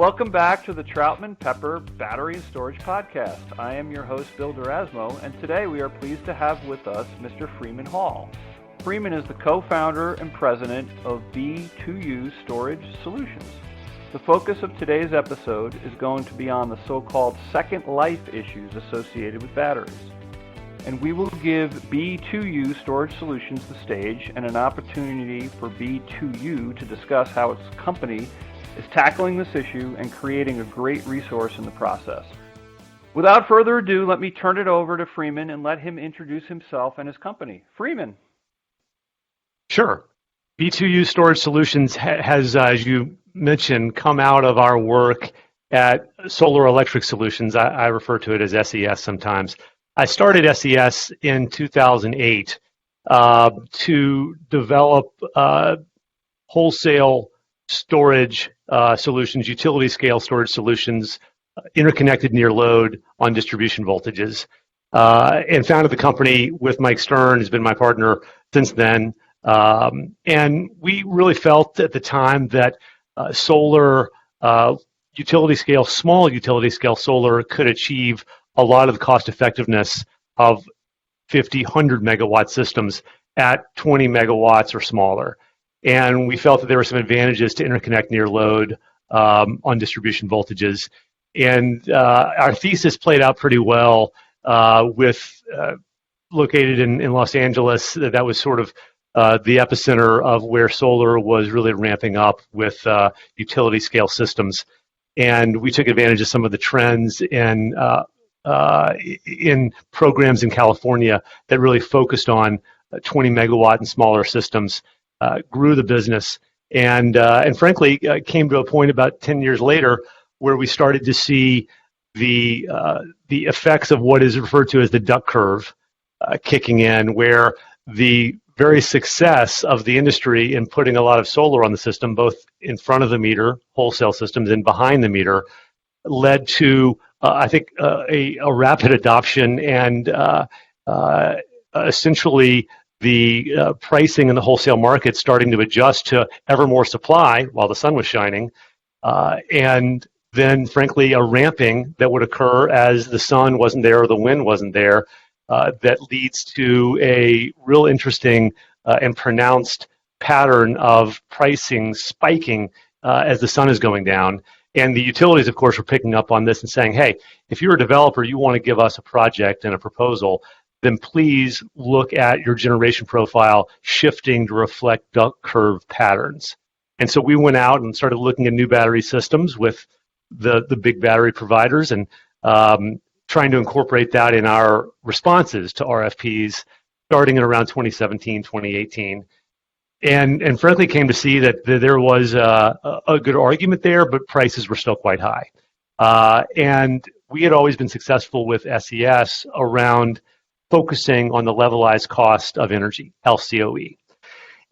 Welcome back to the Troutman Pepper Battery and Storage Podcast. I am your host, Bill Derasmo, and today we are pleased to have with us Mr. Freeman Hall. Freeman is the co-founder and president of B2U Storage Solutions. The focus of today's episode is going to be on the so-called second life issues associated with batteries. And we will give B2U Storage Solutions the stage and an opportunity for B2U to discuss how its company is tackling this issue and creating a great resource in the process. Without further ado, let me turn it over to Freeman and let him introduce himself and his company. Freeman. Sure. B2U Storage Solutions has, as you mentioned, come out of our work at Solar Electric Solutions. I refer to it as SES sometimes. I started SES in 2008 to develop wholesale storage solutions, utility scale storage solutions, interconnected near load on distribution voltages, and founded the company with Mike Stern, who's been my partner since then. And we really felt at the time that solar utility scale, small utility scale solar could achieve a lot of the cost effectiveness of 50, 100 megawatt systems at 20 megawatts or smaller. And we felt that there were some advantages to interconnect near load on distribution voltages. And our thesis played out pretty well with located in Los Angeles. That was sort of the epicenter of where solar was really ramping up with utility scale systems. And we took advantage of some of the trends in programs in California that really focused on 20 megawatt and smaller systems. Grew the business, and frankly came to a point about 10 years later where we started to see the effects of what is referred to as the duck curve kicking in, where the very success of the industry in putting a lot of solar on the system, both in front of the meter, wholesale systems, and behind the meter, led to I think a rapid adoption and essentially the pricing in the wholesale market starting to adjust to ever more supply while the sun was shining, and then, frankly, a ramping that would occur as the sun wasn't there or the wind wasn't there, that leads to a real interesting and pronounced pattern of pricing spiking as the sun is going down. And the utilities, of course, were picking up on this and saying, hey, if you're a developer, you want to give us a project and a proposal, then please look at your generation profile shifting to reflect duck curve patterns. And so we went out and started looking at new battery systems with the big battery providers and trying to incorporate that in our responses to RFPs starting in around 2017, 2018. And frankly came to see that there was a good argument there, but prices were still quite high. And we had always been successful with SES around focusing on the levelized cost of energy, LCOE.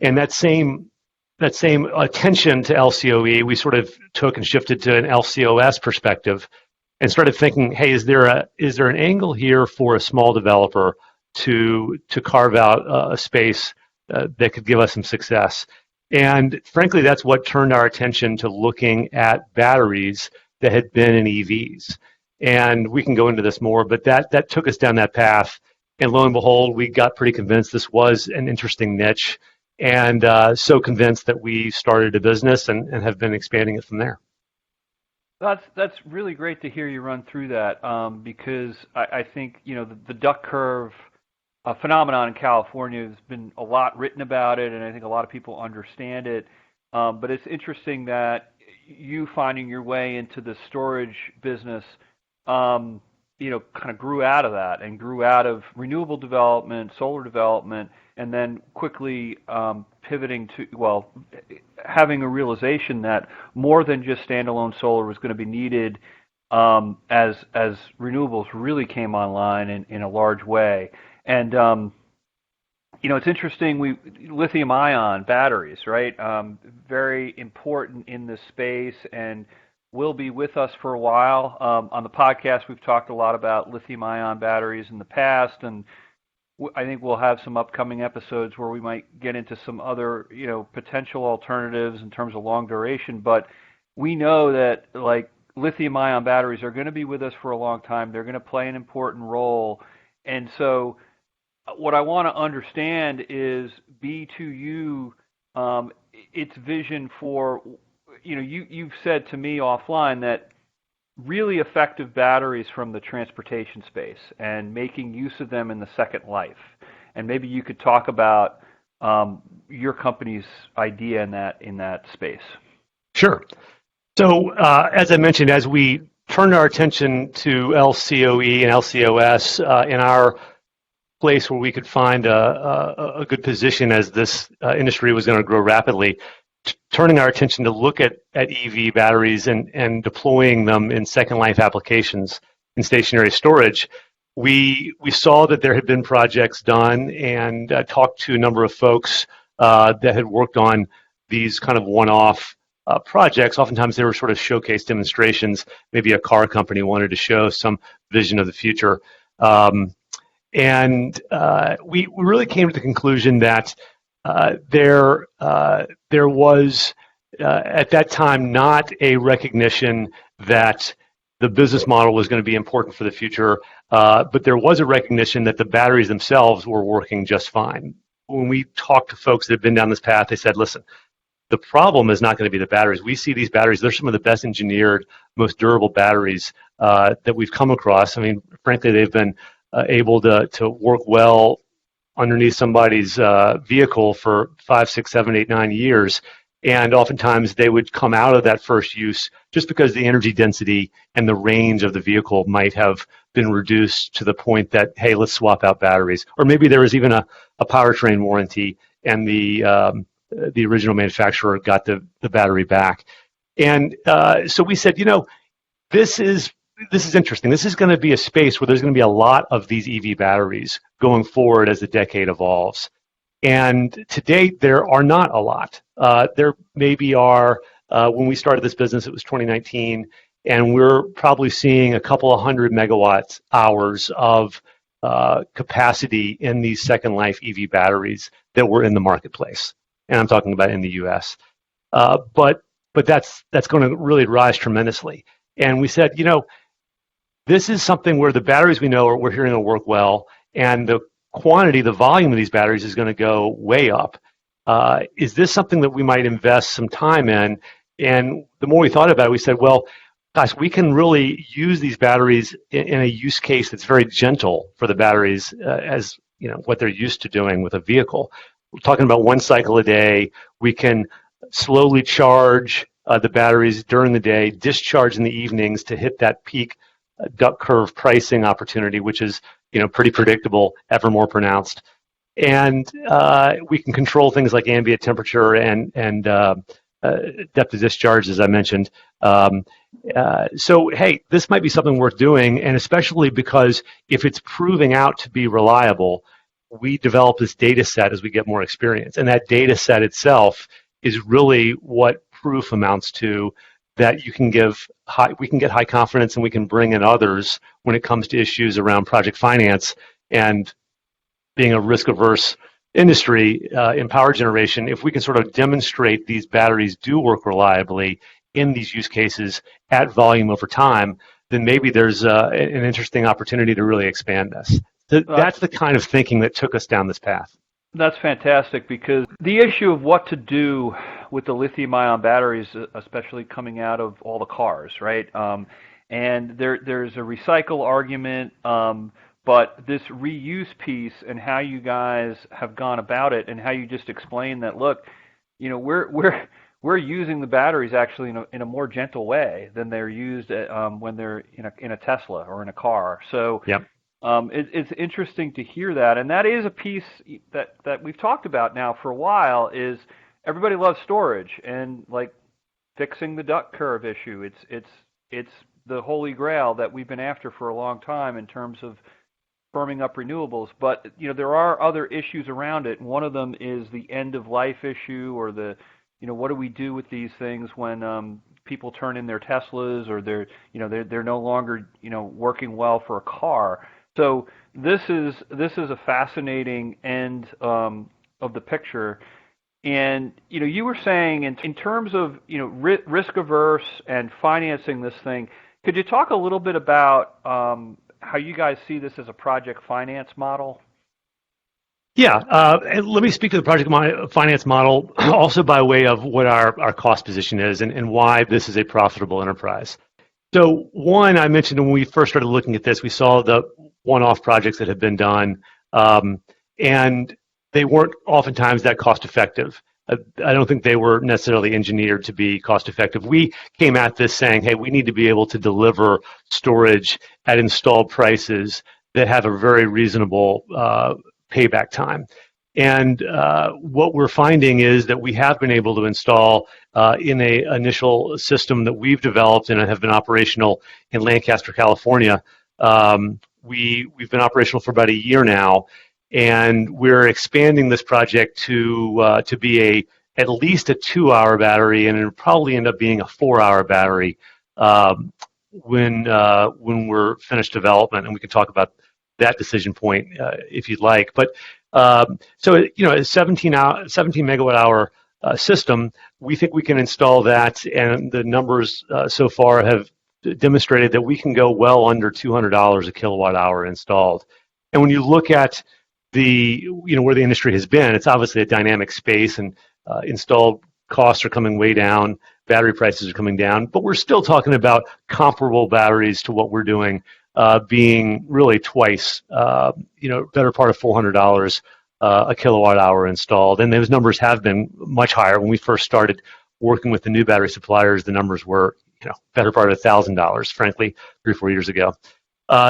And that same attention to LCOE, we sort of took and shifted to an LCOS perspective and started thinking, hey, is there an angle here for a small developer to carve out a space that could give us some success? And frankly, that's what turned our attention to looking at batteries that had been in EVs. And we can go into this more, but that took us down that path. And lo and behold, we got pretty convinced this was an interesting niche, and so convinced that we started a business and have been expanding it from there. That's really great to hear you run through that, because I think the duck curve phenomenon in California has been a lot written about it, and I think a lot of people understand it. But it's interesting that you finding your way into the storage business kind of grew out of that and grew out of renewable development, solar development, and then quickly pivoting to, having a realization that more than just standalone solar was going to be needed as renewables really came online in a large way. And, it's interesting, lithium-ion batteries, right? Very important in this space and will be with us for a while. On the podcast, we've talked a lot about lithium-ion batteries in the past, and I think we'll have some upcoming episodes where we might get into some other, potential alternatives in terms of long duration. But we know that like lithium ion batteries are going to be with us for a long time. They're going to play an important role. And so what I want to understand is B2U, its vision for, you've said to me offline that really effective batteries from the transportation space and making use of them in the second life. And maybe you could talk about your company's idea in that space. Sure. So, as I mentioned, as we turned our attention to LCOE and LCOS in our place where we could find a good position as this industry was going to grow rapidly, turning our attention to look at EV batteries and deploying them in second life applications in stationary storage, we saw that there had been projects done and talked to a number of folks that had worked on these kind of one-off projects. Oftentimes they were sort of showcase demonstrations. Maybe a car company wanted to show some vision of the future. We really came to the conclusion that there was at that time not a recognition that the business model was going to be important for the future, but there was a recognition that the batteries themselves were working just fine. When we talked to folks that have been down this path, they said, listen, the problem is not going to be the batteries. We see these batteries, they're some of the best engineered, most durable batteries that we've come across. I mean, frankly, they've been able to work well underneath somebody's vehicle for 5, 6, 7, 8, 9 years. And oftentimes they would come out of that first use just because the energy density and the range of the vehicle might have been reduced to the point that, hey, let's swap out batteries. Or maybe there was even a powertrain warranty and the original manufacturer got the battery back. And so we said, this is interesting. This is going to be a space where there's going to be a lot of these EV batteries going forward as the decade evolves. And to date, there are not a lot. There maybe are, when we started this business, it was 2019, and we're probably seeing a couple of hundred megawatt hours of capacity in these second life EV batteries that were in the marketplace. And I'm talking about in the US. But that's going to really rise tremendously. And we said, this is something where the batteries we know we're hearing will work well, and the quantity, the volume of these batteries is going to go way up. Is this something that we might invest some time in? And the more we thought about it, we said, well, gosh, we can really use these batteries in a use case that's very gentle for the batteries as what they're used to doing with a vehicle. We're talking about 1 cycle a day. We can slowly charge the batteries during the day, discharge in the evenings to hit that peak duck curve pricing opportunity, which is pretty predictable, ever more pronounced. And we can control things like ambient temperature and depth of discharge, as I mentioned. So, hey, this might be something worth doing, and especially because if it's proving out to be reliable, we develop this data set as we get more experience. And that data set itself is really what proof amounts to, that we can get high confidence and we can bring in others when it comes to issues around project finance. And being a risk-averse industry in power generation, if we can sort of demonstrate these batteries do work reliably in these use cases at volume over time, then maybe there's an interesting opportunity to really expand this. That's the kind of thinking that took us down this path. That's fantastic, because the issue of what to do with the lithium-ion batteries, especially coming out of all the cars, right? And there's a recycle argument, but this reuse piece and how you guys have gone about it, and how you just explained that, look, we're using the batteries actually in a more gentle way than they're used when they're in a Tesla or in a car. So. Yep. It's interesting to hear that, and that is a piece that we've talked about now for a while. Is everybody loves storage and like fixing the duck curve issue? It's the holy grail that we've been after for a long time in terms of firming up renewables. But there are other issues around it. And one of them is the end of life issue, or the what do we do with these things when people turn in their Teslas, or they're no longer working well for a car. So this is a fascinating end of the picture. And you were saying in terms of risk averse and financing this thing, could you talk a little bit about how you guys see this as a project finance model? Yeah, and let me speak to the project finance model also by way of what our cost position is and why this is a profitable enterprise. So one, I mentioned when we first started looking at this, we saw the one-off projects that had been done, and they weren't oftentimes that cost effective. I don't think they were necessarily engineered to be cost effective. We came at this saying, hey, we need to be able to deliver storage at installed prices that have a very reasonable payback time. And what we're finding is that we have been able to install in a initial system that we've developed and have been operational in Lancaster, California. We've been operational for about a year now, and we're expanding this project to be at least a 2-hour battery, and it'll probably end up being a 4-hour battery when we're finished development, and we can talk about that decision point if you'd like. But so a 17 megawatt hour system, we think we can install that, and the numbers so far have demonstrated that we can go well under $200 a kilowatt hour installed. And when you look at where the industry has been, it's obviously a dynamic space, and installed costs are coming way down, battery prices are coming down, but we're still talking about comparable batteries to what we're doing, being really twice, better part of $400 a kilowatt hour installed. And those numbers have been much higher. When we first started working with the new battery suppliers, the numbers were, better part of $1,000, frankly, 3 or 4 years ago.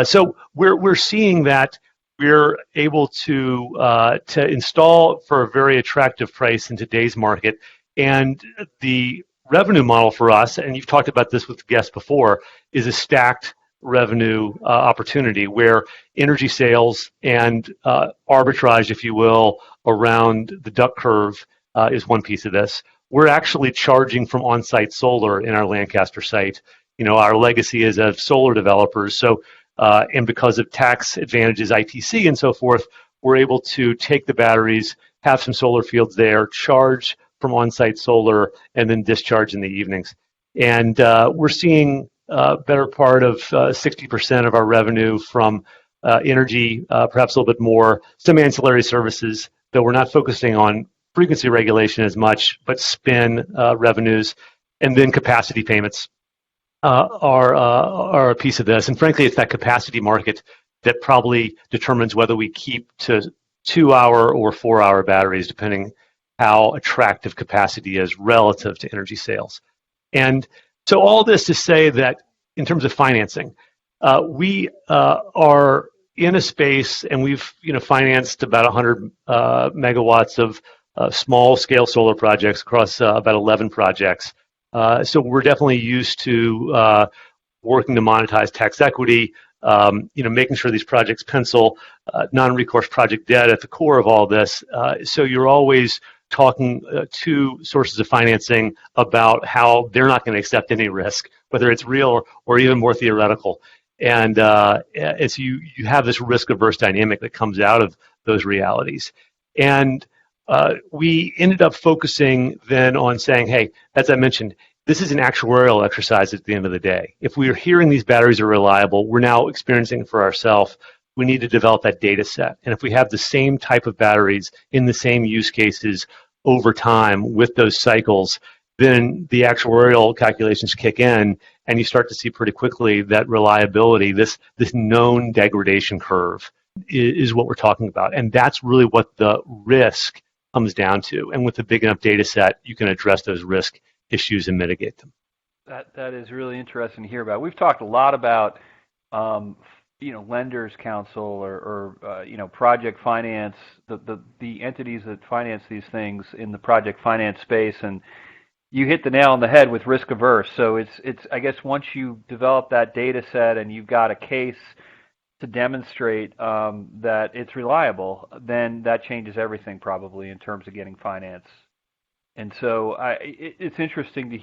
So we're seeing that we're able to install for a very attractive price in today's market. And the revenue model for us, and you've talked about this with guests before, is a stacked revenue opportunity where energy sales and arbitrage, if you will, around the duck curve is one piece of this. We're actually charging from on-site solar in our Lancaster site. Our legacy is of solar developers, so and because of tax advantages, ITC, and so forth, we're able to take the batteries, have some solar fields there, charge from on-site solar, and then discharge in the evenings. And we're seeing better part of 60% of our revenue from energy, perhaps a little bit more, some ancillary services, though we're not focusing on frequency regulation as much, but spin revenues, and then capacity payments are a piece of this. And frankly, it's that capacity market that probably determines whether we keep to 2-hour or 4-hour batteries, depending how attractive capacity is relative to energy sales. And so all this to say that in terms of financing, we are in a space, and we've financed about 100 megawatts of small scale solar projects across about 11 projects. So we're definitely used to working to monetize tax equity, making sure these projects pencil, non-recourse project debt at the core of all this. So you're always talking to sources of financing about how they're not going to accept any risk, whether it's real or even more theoretical. And it's you have this risk-averse dynamic that comes out of those realities. And we ended up focusing then on saying, hey, as I mentioned, this is an actuarial exercise at the end of the day. If we are hearing these batteries are reliable, we're now experiencing it for ourselves. We need to develop that data set. And if we have the same type of batteries in the same use cases over time with those cycles, then the actuarial calculations kick in, and you start to see pretty quickly that reliability, this known degradation curve, is what we're talking about. And that's really what the risk comes down to. And with a big enough data set, you can address those risk issues and mitigate them. That is really interesting to hear about. We've talked a lot about lenders council or project finance, the entities that finance these things in the project finance space, and you hit the nail on the head with risk averse. So it's I guess once you develop that data set and you've got a case to demonstrate that it's reliable, then that changes everything probably in terms of getting finance. And so it's interesting to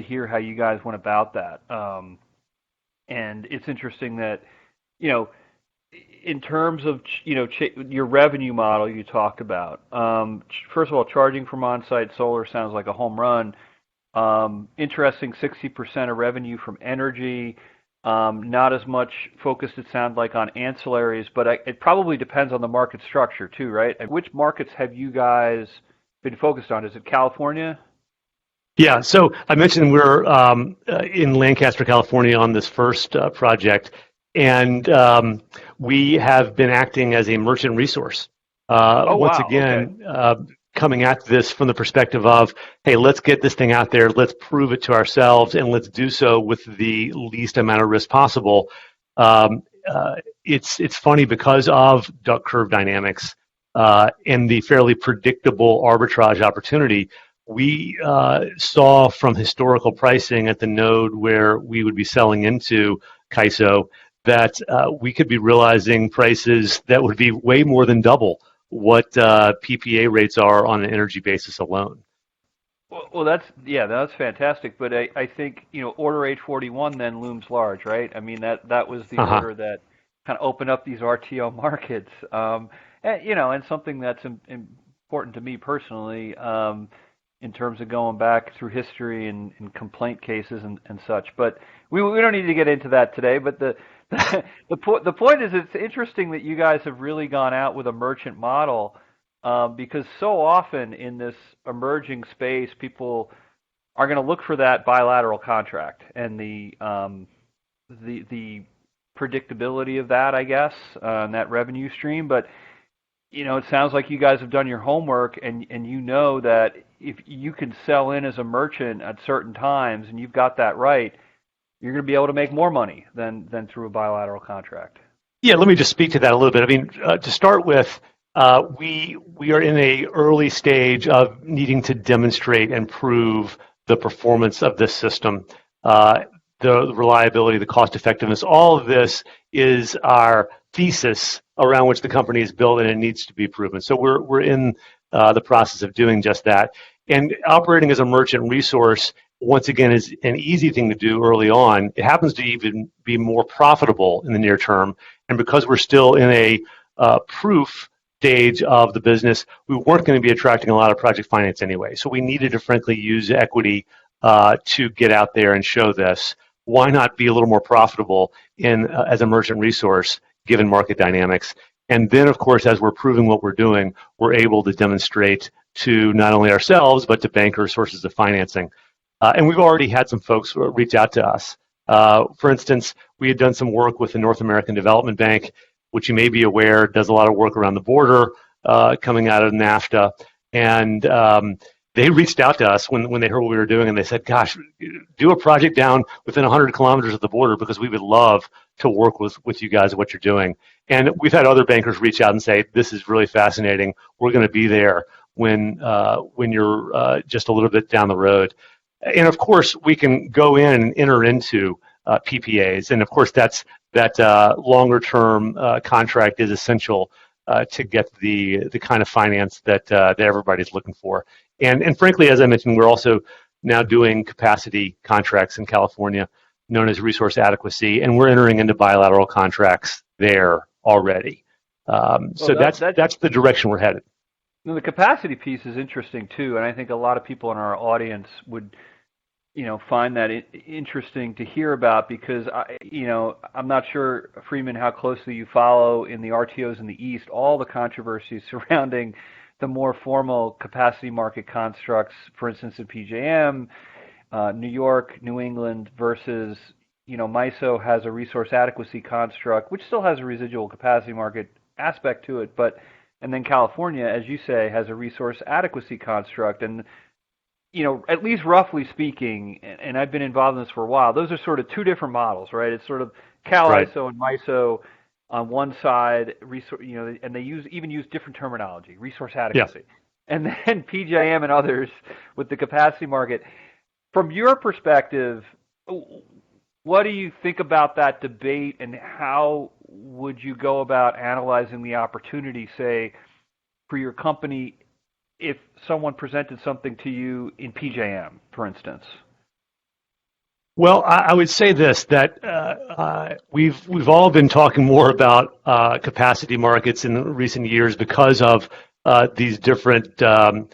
hear how you guys went about that. And it's interesting that in terms of your revenue model you talked about. First of all, charging from on-site solar sounds like a home run. Interesting, 60% of revenue from energy. Not as much focused, it sounds like, on ancillaries, but it probably depends on the market structure too, right? And which markets have you guys been focused on? Is it California? Yeah, so I mentioned we're in Lancaster, California on this first project, and we have been acting as a merchant resource. Oh, Once wow. Okay. again, coming at this from the perspective of, hey, let's get this thing out there, let's prove it to ourselves, and let's do so with the least amount of risk possible. It's funny because of duck curve dynamics and the fairly predictable arbitrage opportunity. We saw from historical pricing at the node where we would be selling into CAISO that we could be realizing prices that would be way more than double what PPA rates are on an energy basis alone. Well, that's fantastic. But I think Order 841 then looms large, right? I mean that was the Uh-huh. order that kind of opened up these RTO markets, and something that's important to me personally, in terms of going back through history and complaint cases and such. But we don't need to get into that today. But the point is, it's interesting that you guys have really gone out with a merchant model, because so often in this emerging space, people are going to look for that bilateral contract and the predictability of that, I guess, and that revenue stream. But it sounds like you guys have done your homework, and you know that if you can sell in as a merchant at certain times, and you've got that right, you're going to be able to make more money than through a bilateral contract. Yeah, let me just speak to that a little bit. I mean, to start with, we are in a early stage of needing to demonstrate and prove the performance of this system, the reliability, the cost effectiveness. All of this is our thesis around which the company is built, and it needs to be proven. So we're in the process of doing just that. And operating as a merchant resource, once again, is an easy thing to do early on. It happens to even be more profitable in the near term. And because we're still in a proof stage of the business, we weren't going to be attracting a lot of project finance anyway. So we needed to, frankly, use equity to get out there and show this. Why not be a little more profitable as a merchant resource, given market dynamics? And then, of course, as we're proving what we're doing, we're able to demonstrate to not only ourselves, but to bankers, sources of financing. And we've already had some folks reach out to us. For instance, we had done some work with the North American Development Bank, which you may be aware does a lot of work around the border coming out of NAFTA. And they reached out to us when they heard what we were doing, and they said, gosh, do a project down within 100 kilometers of the border, because we would love to work with you guys at what you're doing. And we've had other bankers reach out and say, this is really fascinating. We're going to be there when you're just a little bit down the road. And of course, we can go in and enter into PPAs. And of course, that longer term contract is essential to get the kind of finance that everybody's looking for. And frankly, as I mentioned, we're also now doing capacity contracts in California, known as resource adequacy, and we're entering into bilateral contracts there already. Well, So that's the direction we're headed. the capacity piece is interesting too, and I think a lot of people in our audience would find that interesting to hear about, because I'm not sure, Freeman, how closely you follow in the RTOs in the East all the controversies surrounding the more formal capacity market constructs, for instance, in PJM, New York, New England versus MISO has a resource adequacy construct, which still has a residual capacity market aspect to it, and then California, as you say, has a resource adequacy construct, and at least roughly speaking, and I've been involved in this for a while, those are sort of two different models, right? It's sort of Right. CalISO and MISO on one side, and they even use different terminology, resource Yeah. adequacy. And then PJM and others with the capacity market. From your perspective, what do you think about that debate, and how would you go about analyzing the opportunity, say, for your company if someone presented something to you in PJM, for instance? Well, I would say this, that we've all been talking more about capacity markets in recent years because of these different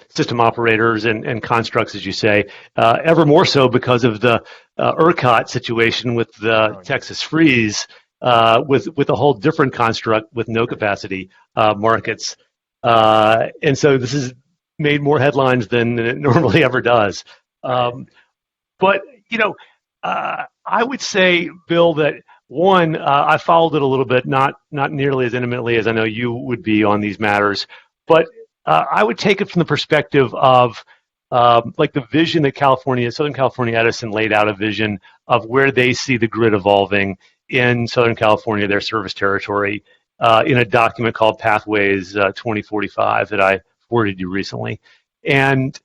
system operators and constructs, as you say, ever more so because of the ERCOT situation with the Texas freeze, with a whole different construct with no capacity markets. And so this has made more headlines than it normally ever does. But, you know, I would say, Bill, that one, I followed it a little bit, not nearly as intimately as I know you would be on these matters, but I would take it from the perspective of like the vision that Southern California Edison laid out, a vision of where they see the grid evolving in Southern California, their service territory, in a document called Pathways 2045 that I forwarded you recently. And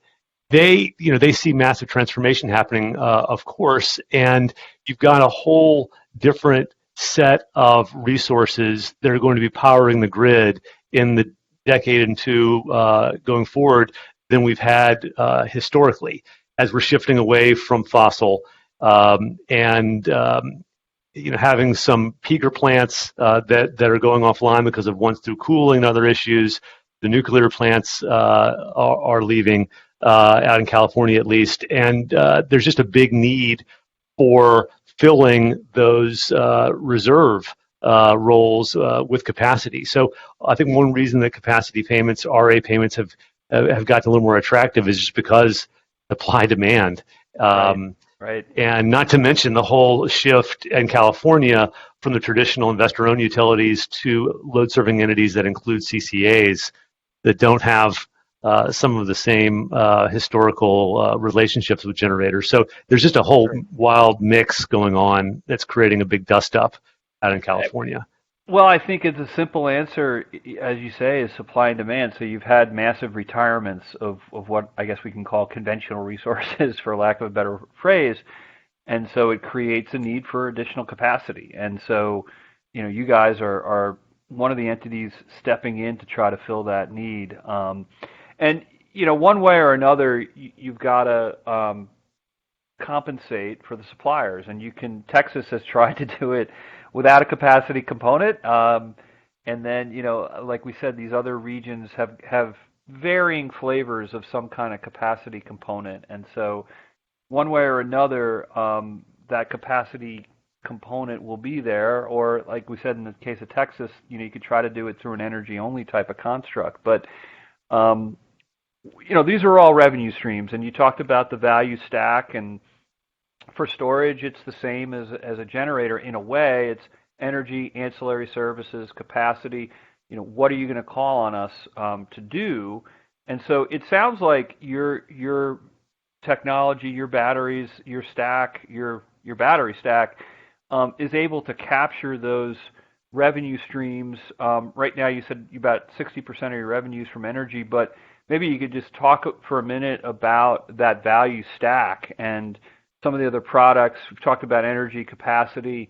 they see massive transformation happening, of course, and you've got a whole different set of resources that are going to be powering the grid in the decade and two going forward than we've had historically, as we're shifting away from fossil and having some peaker plants that are going offline because of once through cooling and other issues. The nuclear plants are leaving. Out in California at least, and there's just a big need for filling those reserve roles with capacity. So I think one reason that capacity payments, RA payments, have gotten a little more attractive is just because supply demand. Right. And not to mention the whole shift in California from the traditional investor-owned utilities to load-serving entities that include CCAs that don't have some of the same historical relationships with generators. So there's just a whole wild mix going on that's creating a big dust-up out in California. Well, I think it's a simple answer, as you say, is supply and demand. So you've had massive retirements of what I guess we can call conventional resources, for lack of a better phrase, and so it creates a need for additional capacity. And so, you guys are one of the entities stepping in to try to fill that need. And, one way or another, you've got to compensate for the suppliers. And Texas has tried to do it without a capacity component. And then, like we said, these other regions have varying flavors of some kind of capacity component. And so one way or another, that capacity component will be there. Or like we said, in the case of Texas, you could try to do it through an energy-only type of construct. But these are all revenue streams, and you talked about the value stack, and for storage, it's the same as a generator in a way. It's energy, ancillary services, capacity. What are you going to call on us to do? And so it sounds like your technology, your batteries, your stack, your battery stack is able to capture those revenue streams. Right now, you said about 60% of your revenues from energy, but maybe you could just talk for a minute about that value stack and some of the other products. We've talked about energy, capacity.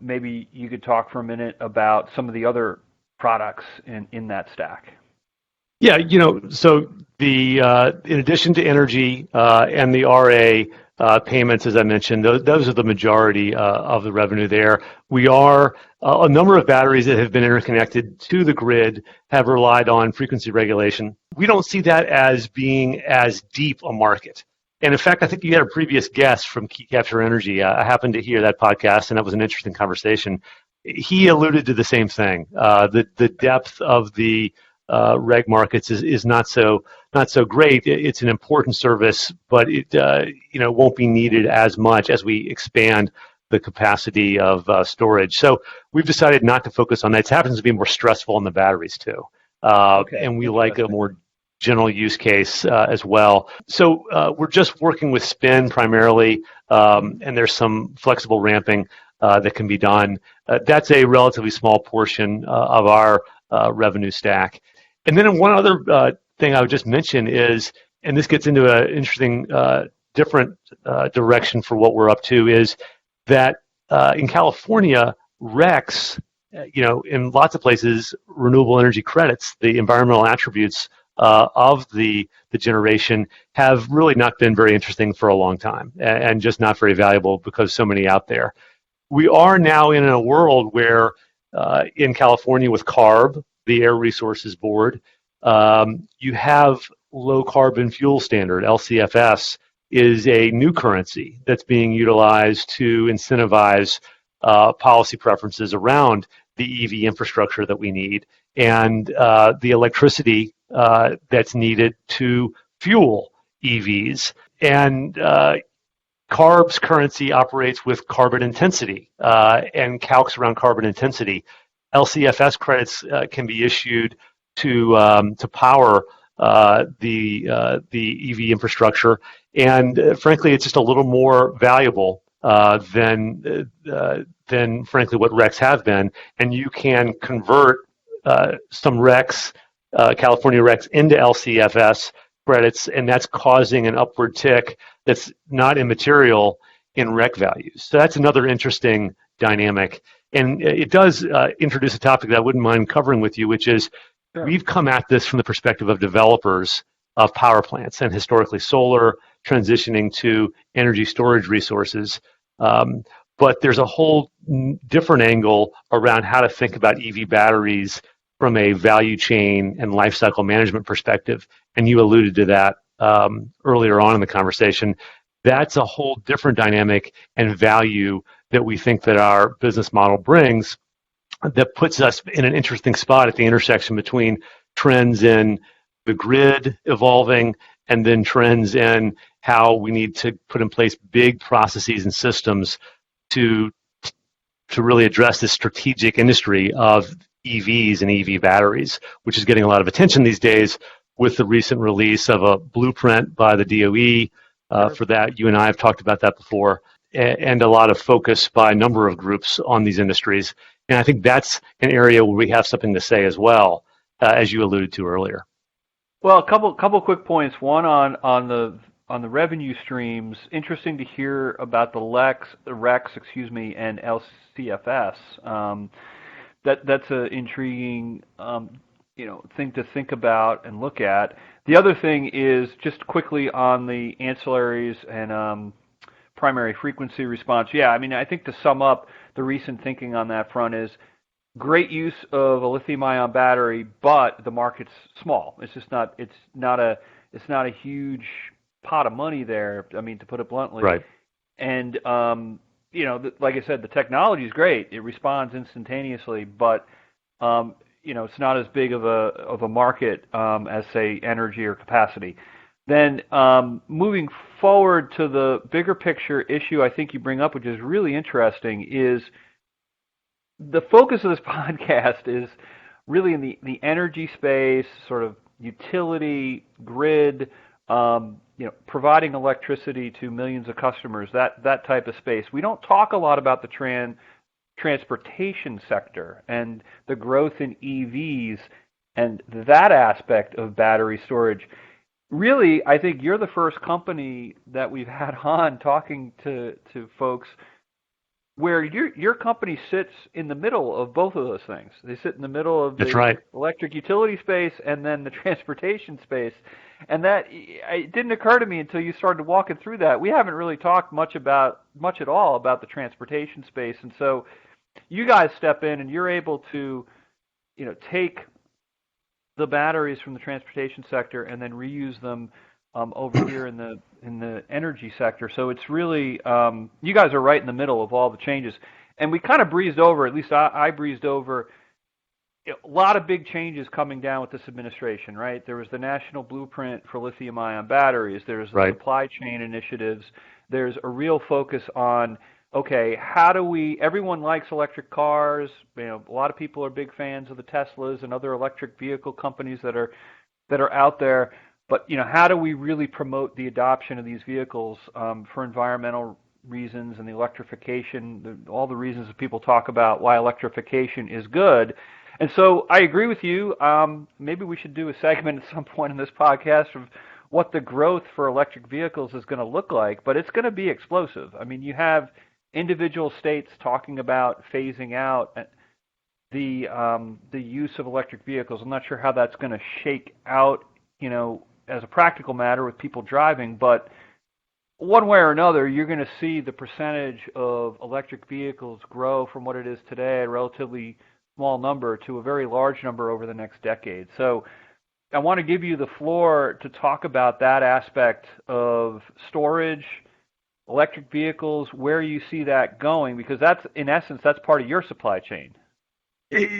Maybe you could talk for a minute about some of the other products in that stack. Yeah, so the in addition to energy and the RA payments, as I mentioned, those are the majority of the revenue there. We are a number of batteries that have been interconnected to the grid have relied on frequency regulation. We don't see that as being as deep a market. And in fact, I think you had a previous guest from Key Capture Energy. I happened to hear that podcast, and that was an interesting conversation. He alluded to the same thing. The depth of the reg markets is not so great. It's an important service, but it won't be needed as much as we expand the capacity of storage. So we've decided not to focus on that. It happens to be more stressful on the batteries too, and we like a more general use case as well. So we're just working with spin primarily, and there's some flexible ramping that can be done. That's a relatively small portion of our revenue stack. And then one other thing I would just mention is, and this gets into an interesting different direction for what we're up to, is that in California, RECs, in lots of places, renewable energy credits, the environmental attributes of the generation have really not been very interesting for a long time, and just not very valuable because so many out there. We are now in a world where in California with CARB, the Air Resources Board, you have low carbon fuel standard, LCFS, is a new currency that's being utilized to incentivize policy preferences around the EV infrastructure that we need and the electricity that's needed to fuel EVs. And CARB's currency operates with carbon intensity and calcs around carbon intensity. LCFS credits can be issued to power the EV infrastructure, and frankly, it's just a little more valuable than frankly what RECs have been, and you can convert some RECs, California RECs, into LCFS credits, and that's causing an upward tick that's not immaterial in REC values. So that's another interesting dynamic. And it does introduce a topic that I wouldn't mind covering with you, which is we've come at this from the perspective of developers of power plants and historically solar transitioning to energy storage resources. But there's a whole different angle around how to think about EV batteries from a value chain and life cycle management perspective. And you alluded to that earlier on in the conversation. That's a whole different dynamic and value that we think that our business model brings that puts us in an interesting spot at the intersection between trends in the grid evolving and then trends in how we need to put in place big processes and systems to really address this strategic industry of EVs and EV batteries, which is getting a lot of attention these days with the recent release of a blueprint by the DOE for that. You and I have talked about that before, and a lot of focus by a number of groups on these industries. And I think that's an area where we have something to say as well, as you alluded to earlier. Well, a couple quick points. One on the revenue streams. Interesting to hear about the RECs, and LCFS. That's an intriguing thing to think about and look at. The other thing is just quickly on the ancillaries and primary frequency response. Yeah, I mean, I think to sum up the recent thinking on that front is great use of a lithium-ion battery, but the market's small. It's not a huge pot of money there. I mean, to put it bluntly. Right. And like I said, the technology is great. It responds instantaneously, but it's not as big of a market as say energy or capacity. Then moving forward to the bigger picture issue I think you bring up, which is really interesting, is the focus of this podcast is really in the energy space, sort of utility, grid, providing electricity to millions of customers, that type of space. We don't talk a lot about the transportation sector and the growth in EVs and that aspect of battery storage. Really, I think you're the first company that we've had on talking to folks where your company sits in the middle of both of those things. They sit in the middle of the electric utility space and then the transportation space. And that it didn't occur to me until you started walking through that. We haven't really talked much at all about the transportation space. And so you guys step in and you're able to, take the batteries from the transportation sector and then reuse them over here in the energy sector. So it's really you guys are right in the middle of all the changes, and we kind of breezed over. At least I breezed over a lot of big changes coming down with this administration. Right, there was the national blueprint for lithium-ion batteries. There's the supply chain initiatives. There's a real focus on how do we? Everyone likes electric cars. A lot of people are big fans of the Teslas and other electric vehicle companies that are out there. But how do we really promote the adoption of these vehicles for environmental reasons and the electrification, all the reasons that people talk about why electrification is good? And so I agree with you. Maybe we should do a segment at some point in this podcast of what the growth for electric vehicles is going to look like. But it's going to be explosive. I mean, you have individual states talking about phasing out the use of electric vehicles. I'm not sure how that's going to shake out as a practical matter with people driving, but one way or another, you're going to see the percentage of electric vehicles grow from what it is today, a relatively small number, to a very large number over the next decade. So I want to give you the floor to talk about that aspect of storage, electric vehicles, where you see that going, because that's, in essence, that's part of your supply chain.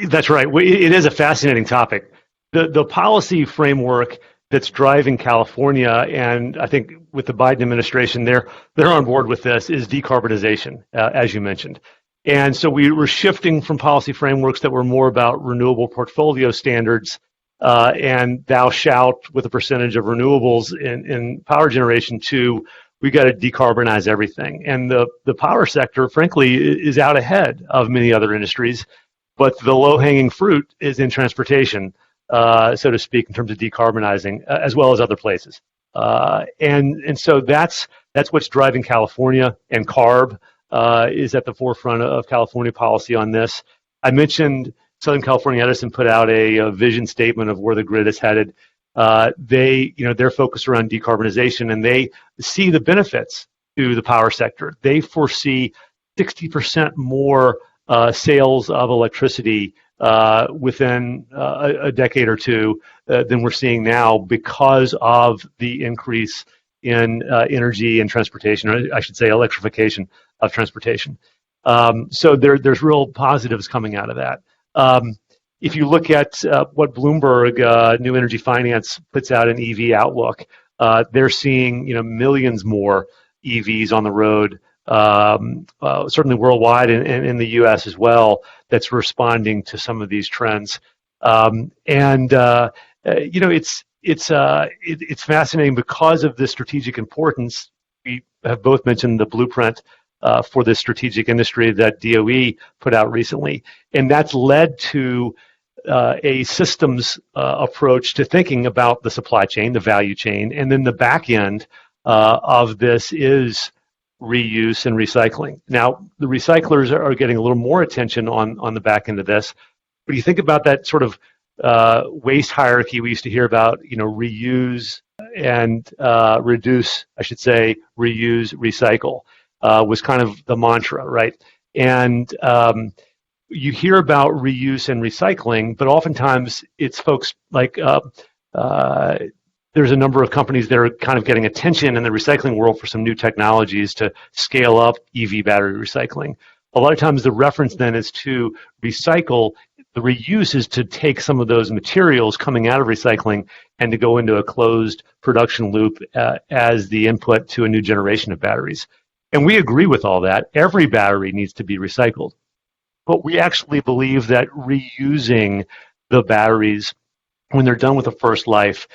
That's right. It is a fascinating topic. The policy framework that's driving California, and I think with the Biden administration, they're on board with this, is decarbonization, as you mentioned. And so we were shifting from policy frameworks that were more about renewable portfolio standards and thou shalt with a percentage of renewables in power generation to we got to decarbonize everything. And the power sector, frankly, is out ahead of many other industries, but the low-hanging fruit is in transportation, so to speak, in terms of decarbonizing, as well as other places. And so that's what's driving California, and CARB is at the forefront of California policy on this. I mentioned Southern California Edison put out a vision statement of where the grid is headed. They're focused around decarbonization, and they see the benefits to the power sector. They foresee 60% more sales of electricity within a decade or two than we're seeing now because of the increase in energy and transportation, or I should say electrification of transportation. So there's real positives coming out of that. If you look at what Bloomberg New Energy Finance puts out in EV Outlook, they're seeing millions more EVs on the road, certainly worldwide and in the U.S. as well. That's responding to some of these trends, it's fascinating because of the strategic importance. We have both mentioned the blueprint for this strategic industry that DOE put out recently, and that's led to a systems approach to thinking about the supply chain, the value chain, and then the back end of this is reuse and recycling. Now, the recyclers are getting a little more attention on the back end of this, but you think about that sort of waste hierarchy we used to hear about, reuse and reduce, I should say, reuse, recycle was kind of the mantra, right? And you hear about reuse and recycling, but oftentimes it's folks like there's a number of companies that are kind of getting attention in the recycling world for some new technologies to scale up EV battery recycling. A lot of times the reference then is to recycle. The reuse is to take some of those materials coming out of recycling and to go into a closed production loop as the input to a new generation of batteries. And we agree with all that. Every battery needs to be recycled. But we actually believe that reusing the batteries when they're done with the first life,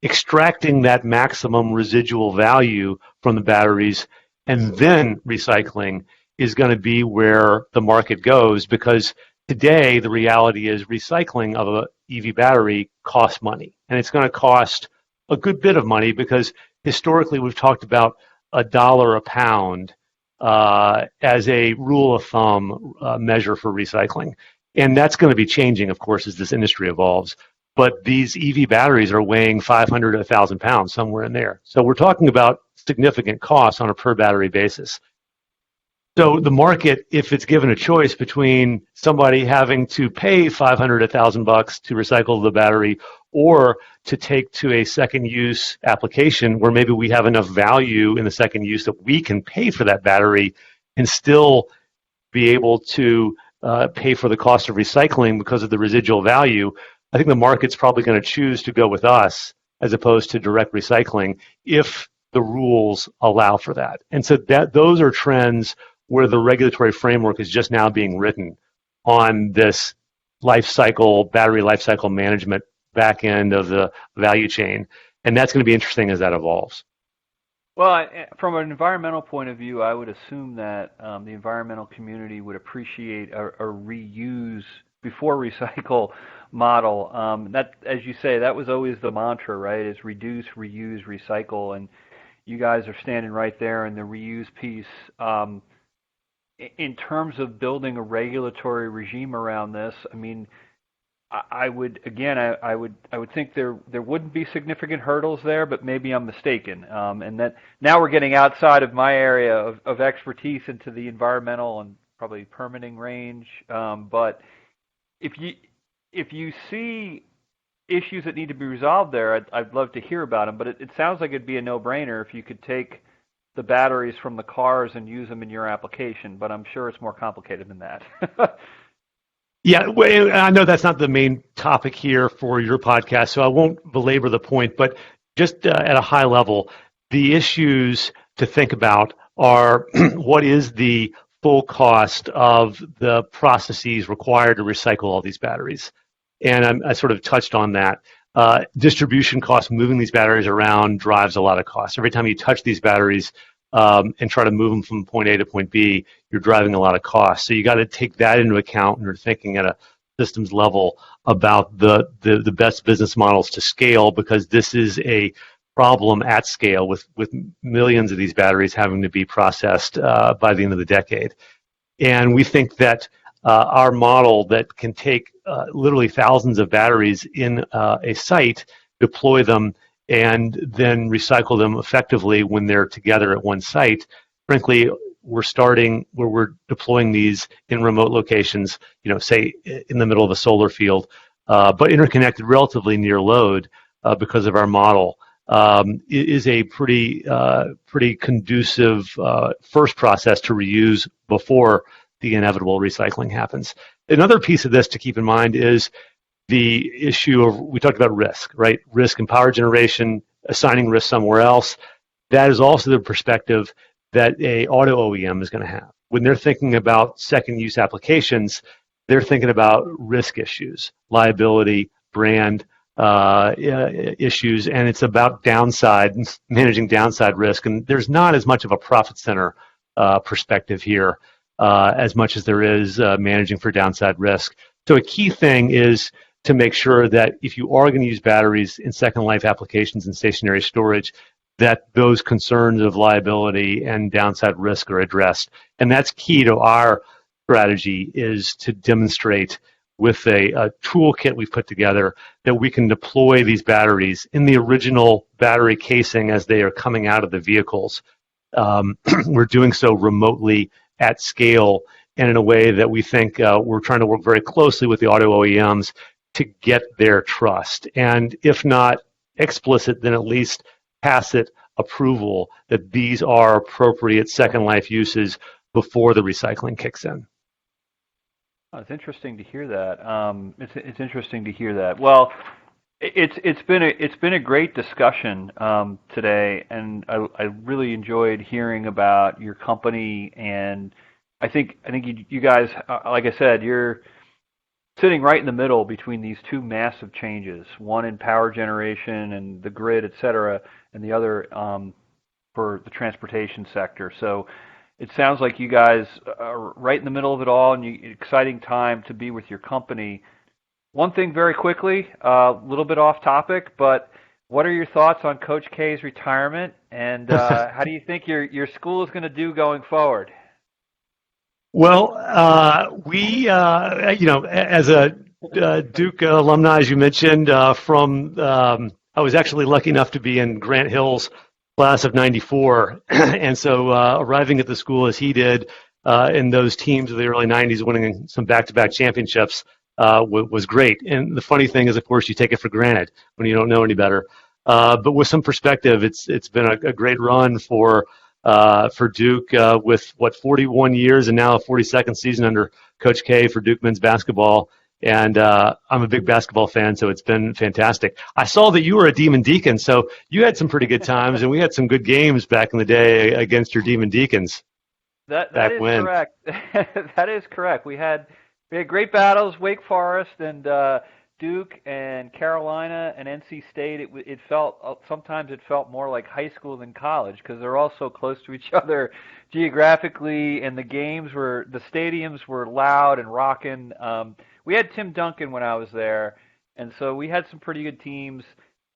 extracting that maximum residual value from the batteries, and then recycling is going to be where the market goes, because today the reality is recycling of an EV battery costs money, and it's going to cost a good bit of money because historically we've talked about $1 a pound as a rule of thumb measure for recycling. And that's going to be changing, of course, as this industry evolves. But these EV batteries are weighing 500 to 1,000 pounds, somewhere in there. So we're talking about significant costs on a per battery basis. So the market, if it's given a choice between somebody having to pay 500, 1,000 bucks to recycle the battery, or to take to a second use application where maybe we have enough value in the second use that we can pay for that battery and still be able to pay for the cost of recycling because of the residual value, I think the market's probably going to choose to go with us as opposed to direct recycling if the rules allow for that. And so those are trends where the regulatory framework is just now being written on this battery life cycle management back end of the value chain. And that's going to be interesting as that evolves. Well, from an environmental point of view, I would assume that the environmental community would appreciate a reuse before recycle model. That, as you say, that was always the mantra, right? Is reduce, reuse, recycle, and you guys are standing right there in the reuse piece. In terms of building a regulatory regime around this, I mean, I would again, I would think there wouldn't be significant hurdles there, but maybe I'm mistaken. And that now we're getting outside of my area of expertise into the environmental and probably permitting range. But if you if you see issues that need to be resolved there, I'd love to hear about them. But it sounds like it'd be a no-brainer if you could take the batteries from the cars and use them in your application. But I'm sure it's more complicated than that. Yeah, well, I know that's not the main topic here for your podcast, so I won't belabor the point, but just at a high level, the issues to think about are what is the full cost of the processes required to recycle all these batteries? And I sort of touched on that. Distribution costs, moving these batteries around, drives a lot of costs. Every time you touch these batteries and try to move them from point A to point B, you're driving a lot of costs. So you got to take that into account when you're thinking at a systems level about the best business models to scale, because this is a problem at scale with millions of these batteries having to be processed by the end of the decade. And we think that our model that can take literally thousands of batteries in a site, deploy them, and then recycle them effectively when they're together at one site. Frankly, we're starting where we're deploying these in remote locations, say in the middle of a solar field, but interconnected relatively near load because of our model. Is a pretty conducive first process to reuse before the inevitable recycling happens. Another piece of this to keep in mind is the issue of, we talked about risk, right? Risk in power generation, assigning risk somewhere else. That is also the perspective that a auto OEM is going to have. When they're thinking about second use applications, they're thinking about risk issues, liability, brand issues, and it's about downside, managing downside risk. And there's not as much of a profit center perspective here as much as there is managing for downside risk. So a key thing is to make sure that if you are going to use batteries in second life applications and stationary storage, that those concerns of liability and downside risk are addressed. And that's key to our strategy, is to demonstrate with a toolkit we've put together that we can deploy these batteries in the original battery casing as they are coming out of the vehicles. We're doing so remotely at scale and in a way that we think we're trying to work very closely with the auto OEMs to get their trust. And if not explicit, then at least tacit approval that these are appropriate second life uses before the recycling kicks in. Oh, it's interesting to hear that. It's interesting to hear that. Well, it's been a great discussion today, and I really enjoyed hearing about your company. And I think you guys, like I said, you're sitting right in the middle between these two massive changes, one in power generation and the grid, et cetera, and the other for the transportation sector. So it sounds like you guys are right in the middle of it all, and exciting time to be with your company. One thing very quickly, a little bit off topic, but what are your thoughts on Coach K's retirement, and how do you think your school is going to do going forward? Well, as a Duke alumni, as you mentioned, I was actually lucky enough to be in Grant Hill's class of '94, and so arriving at the school as he did in those teams of the early '90s, winning some back-to-back championships was great. And the funny thing is, of course, you take it for granted when you don't know any better. But with some perspective, it's been a great run for Duke with 41 years and now a 42nd season under Coach K for Duke men's basketball. And I'm a big basketball fan, so it's been fantastic. I saw that you were a Demon Deacon, so you had some pretty good times, and we had some good games back in the day against your Demon Deacons. That is when. Correct. That is correct. We had great battles, Wake Forest and Duke and Carolina and NC State. It felt sometimes it felt more like high school than college because they're all so close to each other geographically, and the stadiums were loud and rocking. We had Tim Duncan when I was there, and so we had some pretty good teams.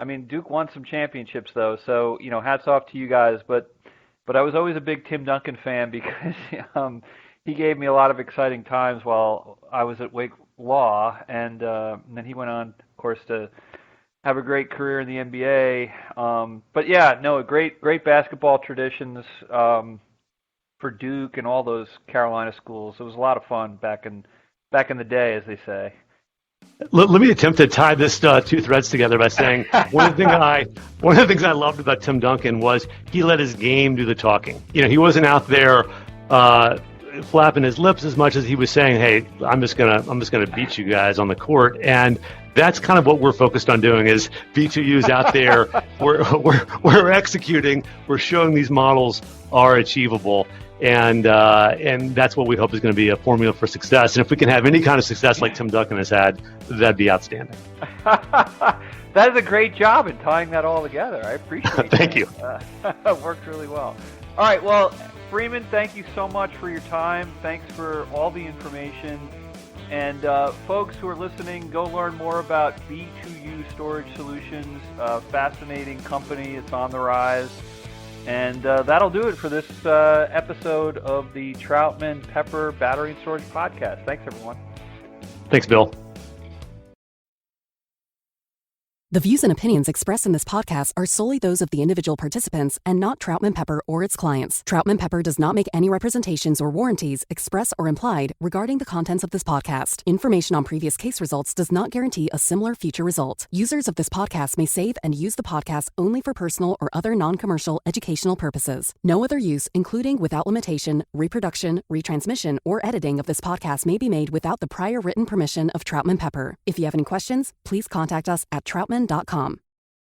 I mean, Duke won some championships though, so hats off to you guys. But I was always a big Tim Duncan fan because he gave me a lot of exciting times while I was at law, and then he went on, of course, to have a great career in the NBA. But yeah, no, great basketball traditions for Duke and all those Carolina schools. It was a lot of fun back in the day, as they say. Let me attempt to tie this two threads together by saying one of the things I loved about Tim Duncan was he let his game do the talking. You know, he wasn't out there flapping his lips as much as he was saying, "Hey, I'm just gonna beat you guys on the court." And that's kind of what we're focused on doing. Is B2U's out there, we're executing, we're showing these models are achievable. And that's what we hope is going to be a formula for success. And if we can have any kind of success like Tim Duncan has had, that'd be outstanding. That is a great job in tying that all together. I appreciate it. Thank you. It worked really well. All right, well, Freeman, thank you so much for your time. Thanks for all the information. And folks who are listening, go learn more about B2U Storage Solutions. Fascinating company. It's on the rise. And that'll do it for this episode of the Troutman Pepper Battery and Storage Podcast. Thanks, everyone. Thanks, Bill. The views and opinions expressed in this podcast are solely those of the individual participants and not Troutman Pepper or its clients. Troutman Pepper does not make any representations or warranties, express or implied, regarding the contents of this podcast. Information on previous case results does not guarantee a similar future result. Users of this podcast may save and use the podcast only for personal or other non-commercial educational purposes. No other use, including without limitation, reproduction, retransmission, or editing of this podcast may be made without the prior written permission of Troutman Pepper. If you have any questions, please contact us at troutman.com.